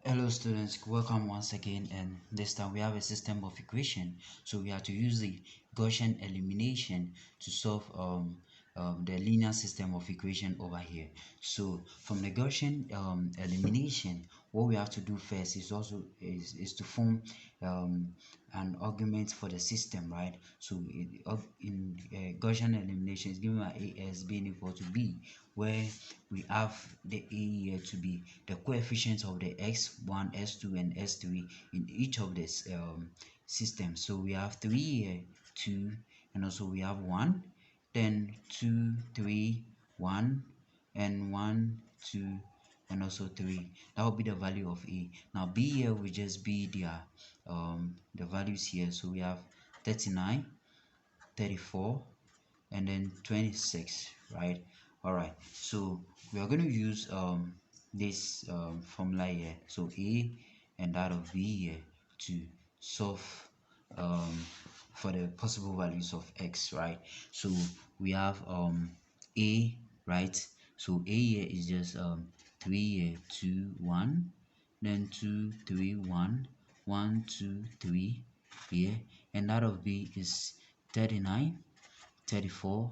Hello students, welcome once again, and this time we have a system of equation. So we have to use the Gaussian elimination to solve the linear system of equation over here. So from the Gaussian elimination, what we have to do first is to form an argument for the system, right? So in Gaussian elimination, is given by A as being equal to B, where we have the A here to be the coefficients of the x1, s2, and s3 in each of this systems. So we have 3 here, 2, and also we have 1, then 2, 3, 1, and 1, 2, and also 3. That will be the value of A. Now B here will just be the values here. So we have 39, 34, and then 26, right? All right, so we are going to use this formula here, so A and that of B here, to solve um, for the possible values of x, right? So we have A, right? So A here is just 3 here, 2, 1, then 2, 3, 1, 1, 2, 3 here, and that of B is 39, 34,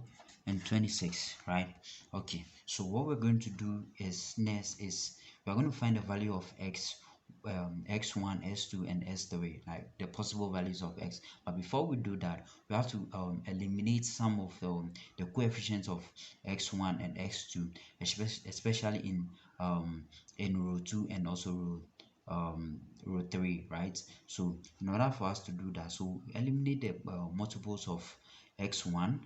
and 26, right? Okay, so what we're going to do is next is we're going to find the value of x, x1, s2, and s3, like the possible values of x. But before we do that, we have to eliminate some of the coefficients of x1 and x2, especially in row 2 and also row 3, right? So in order for us to do that, so eliminate the multiples of x1,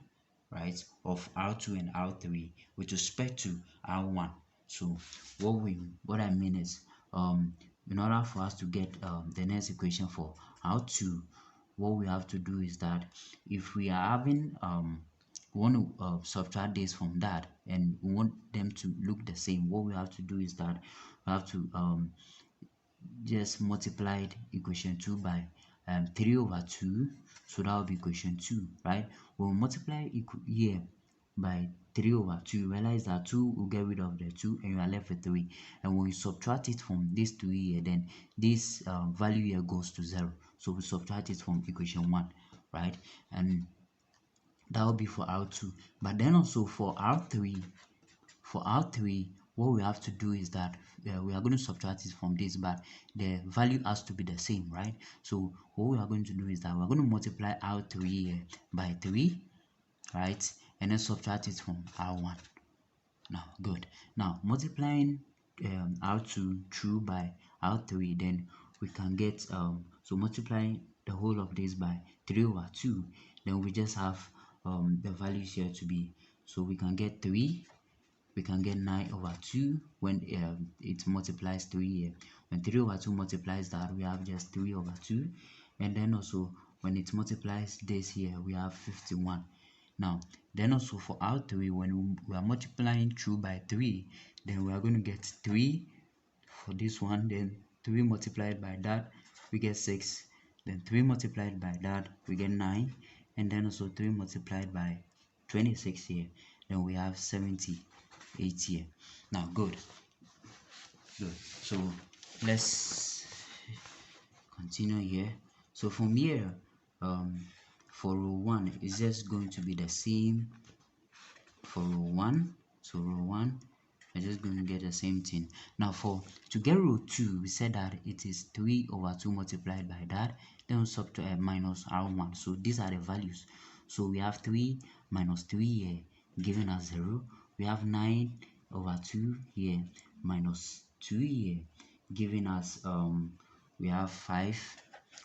right, of r2 and r3 with respect to r1. So what I mean is in order for us to get the next equation for r2, what we have to do is that if we are having we want to subtract this from that and we want them to look the same, what we have to do is that we have to just multiplied equation 2 by 3 over 2, so that will be equation 2, right? When we multiply here by 3 over 2, you realize that 2 will get rid of the 2 and you are left with 3, and when you subtract it from this 3 here, then this value here goes to 0, so we subtract it from equation 1, right? And that will be for r2. But then also for r3, what we have to do is that we are going to subtract it from this, but the value has to be the same, right? So what we are going to do is that we're going to multiply r3 by 3, right, and then subtract it from r1. Now good, now multiplying r2 through by r3, then we can get so multiplying the whole of this by 3 over 2, then we just have the values here to be, so we can get 3, we can get 9 over 2 when it multiplies 3 here. When 3 over 2 multiplies that, we have just 3 over 2, and then also when it multiplies this here, we have 51. Now then also for r3, when we are multiplying through by 3, then we are going to get 3 for this one, then 3 multiplied by that, we get 6, then 3 multiplied by that, we get 9, and then also 3 multiplied by 26 here, then we have 78 here. Now good, so let's continue here. So from here, for row 1 it's just going to be the same for row 1. So row 1, we're just going to get the same thing. Now to get row 2, we said that it is 3 over 2 multiplied by that, then we subtract minus r1. So these are the values. So we have 3 minus 3 here giving us 0. We have 9 over 2 here minus 2 here giving us we have 5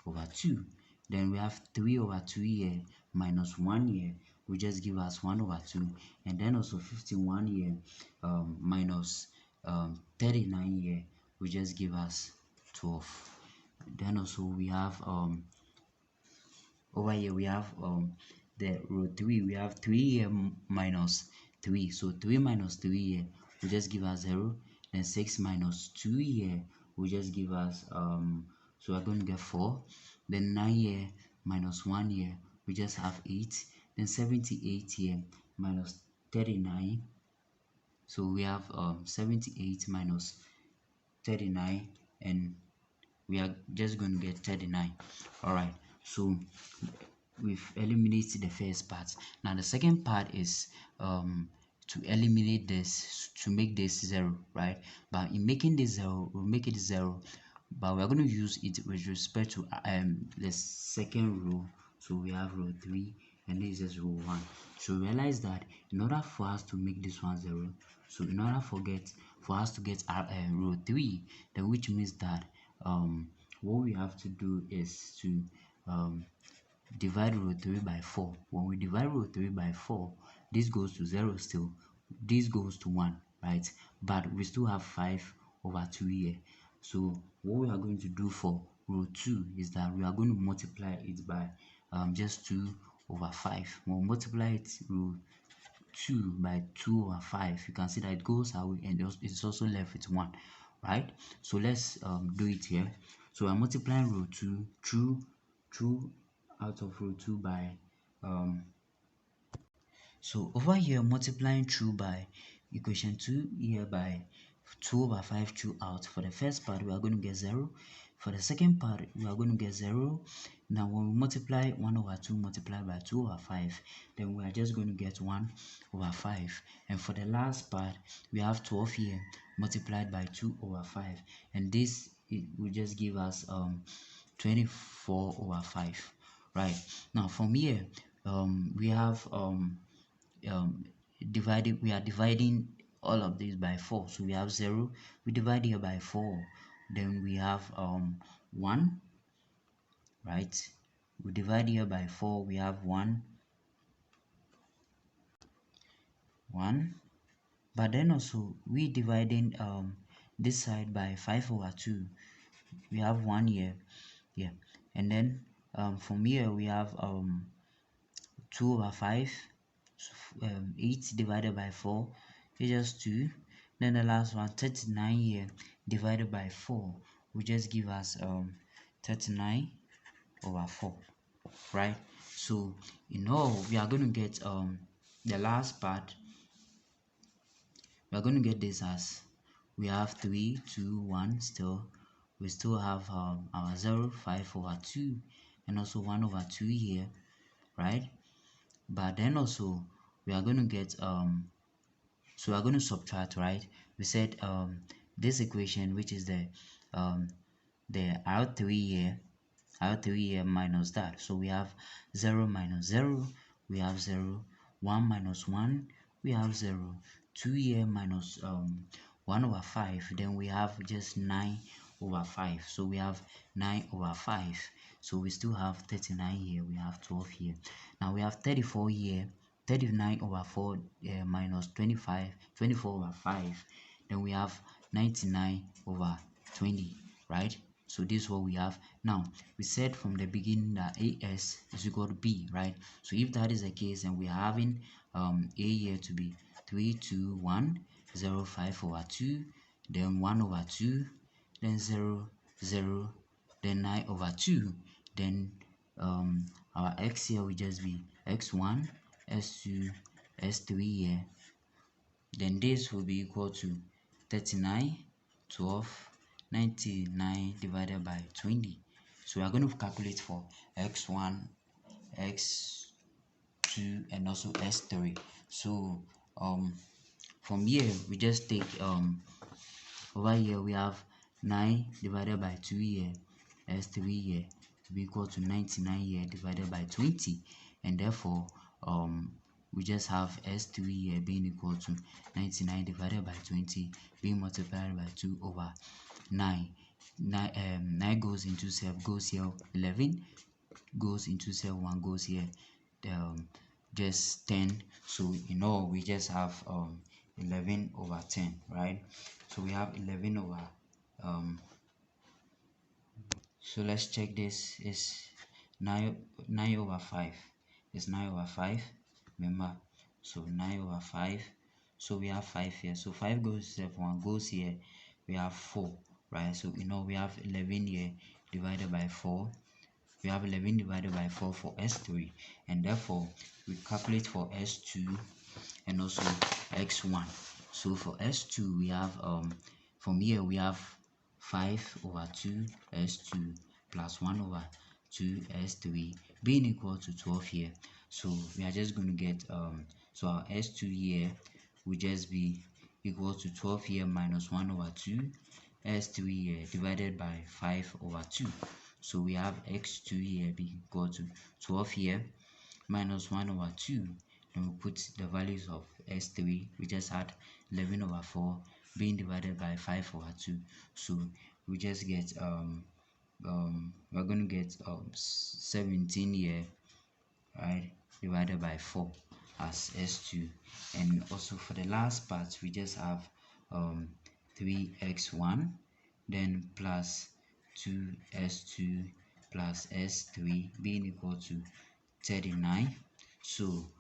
over 2. Then we have 3 over 2 here minus 1 here, will just give us 1 over 2. And then also 51 here minus 39 here will just give us 12. Then also we have over here we have the row 3, we have 3 here minus 3, so 3 minus 3 here will just give us 0. Then 6 minus 2 here will just give us so we're going to get 4. Then 9 here minus 1 here we just have 8. Then 78 here minus 39, so we have 78 minus 39, and we are just going to get 39. All right, so we've eliminated the first part. Now the second part is to eliminate this, to make this 0, right? But in making this 0, we'll make it 0, but we're going to use it with respect to the second row. So we have row 3 and this is row 1. So realize that in order for us to make this one 0, so in order for us to get row 3, then which means that what we have to do is to divide row 3 by 4. When we divide row 3 by 4, this goes to 0 still, this goes to 1, right? But we still have 5 over 2 here. So what we are going to do for row 2 is that we are going to multiply it by just 2 over 5. When we multiply it row 2 by 2 over 5, you can see that it goes away and it's also left with 1, right? So let's do it here. So I'm multiplying row 2 through out of row 2 by so over here multiplying through by equation 2 here by 2 over 5 through out. For the first part we are going to get 0. For the second part we are going to get 0. Now when we multiply 1 over 2 multiplied by 2 over 5, then we are just going to get 1 over 5. And for the last part we have 12 here multiplied by 2 over 5, and this it will just give us 24 over 5, right? Now from here we have we are dividing all of these by 4. So we have 0, we divide here by 4, then we have 1, right? We divide here by 4, we have 1, but then also we dividing this side by 5 over 2, we have 1 here, yeah. And then from here we have 2 over 5, 8 divided by 4 is just 2. Then the last one, 39 here divided by 4 will just give us 39 over 4, right? So in all we are going to get the last part, we are going to get this as we have 3 2 1 still, we still have our 0 5 over 2 and also 1 over 2 here, right? But then also we are going to get so we are going to subtract, right? We said this equation, which is the R3 here minus that, so we have 0 minus 0, we have 0, 1 minus 1, we have 0, 2 here minus 1 over 5, then we have just 9 over 5, so we have 9 over 5. So we still have 39 here, we have 12 here. Now we have 34 here, 39 over 4 minus 25, 24 over 5, then we have 99 over 20, right? So this is what we have. Now we said from the beginning that AS is equal to B, right? So if that is the case, and we are having A here to be 3 2 1 0 5 over 2, then 1 over 2, then 0 0, then 9 over 2, then our x here will just be x1 s2 s3 here, then this will be equal to 39 12 99 divided by 20. So we are going to calculate for x1 x2 and also s3. So from here we just take over here we have 9 divided by 2 here, s3 here to be equal to 99 here divided by 20, and therefore we just have s3 here being equal to 99 divided by 20 being multiplied by 2 over 9. 9 goes into 7, goes here, 11 goes into 7, 1 goes here, just 10. So in all we just have 11 over 10, right? So we have 11 over so let's check this, is 9 over 5, is 9 over 5, remember, so 9 over 5, so we have 5 here, so 5 goes 7, 1 goes here, we have 4, right? So you know we have 11 here divided by 4, we have 11 divided by 4 for s3, and therefore we calculate for s2 and also x1. So for s2 we have from here we have 5 over 2 s2 plus 1 over 2 s3 being equal to 12 here. So we are just going to get so our s2 here will just be equal to 12 here minus 1 over 2 s3 here divided by 5 over 2. So we have x2 here be equal to 12 here minus 1 over 2. Then we put the values of s3. We just had 11 over 4 being divided by 5 over 2. So we just get we're going to get 17 here, right, divided by 4 as s2. And also for the last part we just have 3x1 then plus 2s2 plus s3 being equal to 39. So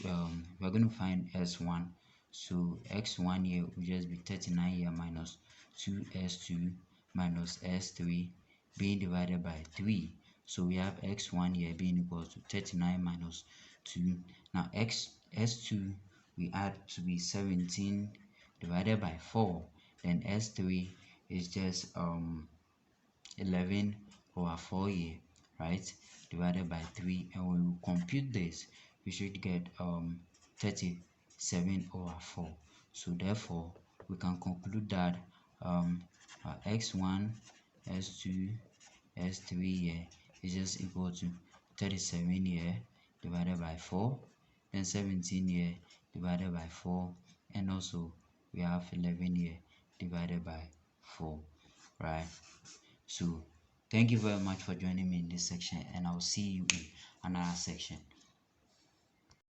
we're going to find s1. So x1 here will just be 39 here minus 2s2 minus s3 being divided by 3. So we have x1 here being equal to 39 minus 2. Now s2 we add to be 17 divided by 4. Then s3 is just 11 over 4 here, right, divided by 3. And when we compute this we should get 37 over 4. So therefore we can conclude that x1 s2 s3 here is just equal to 37 here divided by 4, then 17 here divided by 4, and also we have 11 here divided by 4, right? So thank you very much for joining me in this section, and I'll see you in another section.